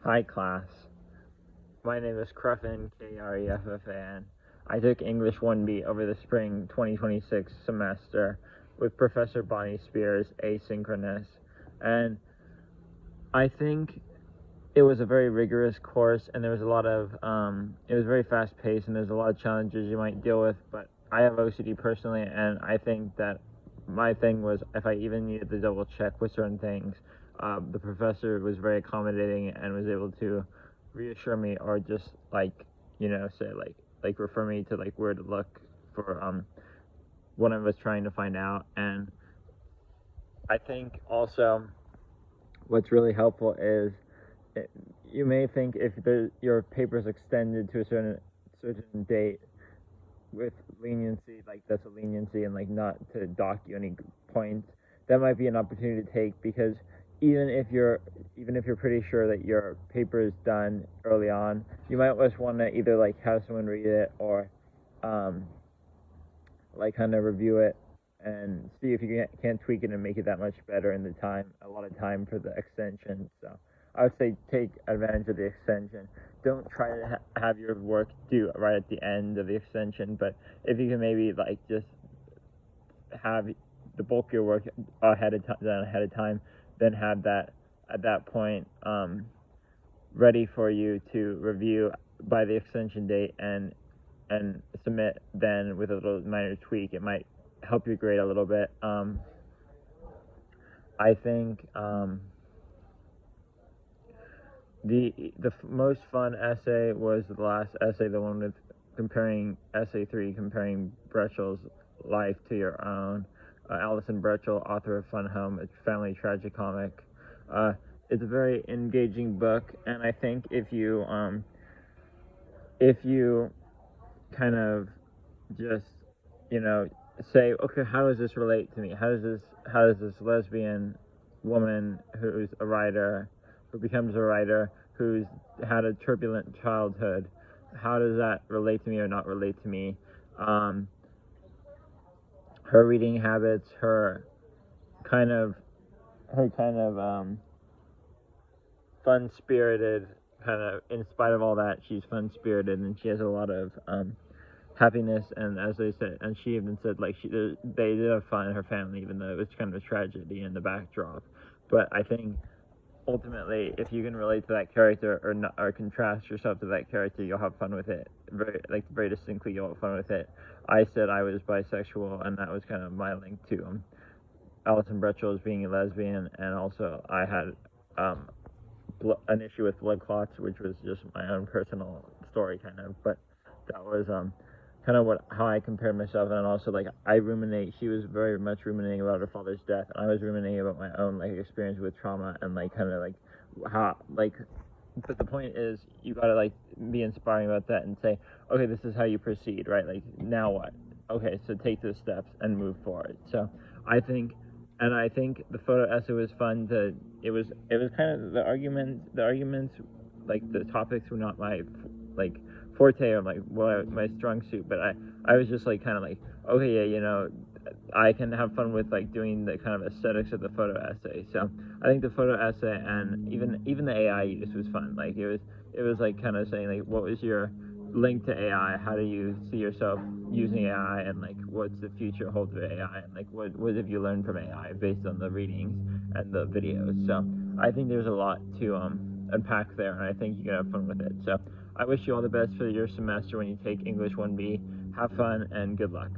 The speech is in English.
Hi class, my name is Kreffan, Kreffan. I took English 1B over the spring 2026 semester with Professor Bonnie Spears, Asynchronous, and I think it was a very rigorous course, and there was a lot of, it was very fast paced, and there's a lot of challenges you might deal with, but I have OCD personally, and I think that my thing was if I even needed to double check with certain things, the professor was very accommodating and was able to reassure me or just say refer me to where to look for what I was trying to find out. And I think also what's really helpful is you may think if your paper is extended to a certain date with leniency, that's a leniency, and not to dock you any points, that might be an opportunity to take, because even if you're pretty sure that your paper is done early on, you might just want to either have someone read it or kind of review it and see if you can tweak it and make it that much better in a lot of time for the extension. So I would say take advantage of the extension. Don't try to have your work due right at the end of the extension, but if you can maybe just have the bulk of your work done ahead of time, then have that at that point ready for you to review by the extension date and submit then with a little minor tweak. It might help your grade a little bit. I think the most fun essay was the last essay, the one with essay 3, comparing Brechel's life to your own. Alison Brechel, author of Fun Home, a family tragicomic. It's a very engaging book, and I think if you kind of just say, okay, how does this relate to me? How does this lesbian woman who's a writer, who becomes a writer, who's had a turbulent childhood, how does that relate to me or not relate to me? Her reading habits, her kind of fun-spirited, in spite of all that, she's fun-spirited, and she has a lot of happiness, and as they said, and she even said they did have fun in her family, even though it was kind of a tragedy in the backdrop. But I think ultimately, if you can relate to that character or contrast yourself to that character, you'll have fun with it. Very distinctly, you'll have fun with it. I said I was bisexual, and that was kind of my link to Alison Brechel as being a lesbian, and also I had an issue with blood clots, which was just my own personal story, kind of. But that was kind of how I compared myself, and also I ruminate. She was very much ruminating about her father's death, and I was ruminating about my own experience with trauma, and how But the point is, you gotta be inspiring about that and say, okay, this is how you proceed, right? Now what? Okay, so take those steps and move forward. So I think the photo essay was fun. It was kind of the arguments, the topics were not my forte or my strong suit, but I was just okay, yeah, I can have fun with doing the kind of aesthetics of the photo essay. So I think the photo essay and even the AI use was fun. It was kind of saying what was your link to AI? How do you see yourself using AI, and what's the future hold for AI, and what have you learned from AI based on the readings and the videos? So I think there's a lot to unpack there, and I think you can have fun with it. So I wish you all the best for your semester when you take English 1B. Have fun and good luck.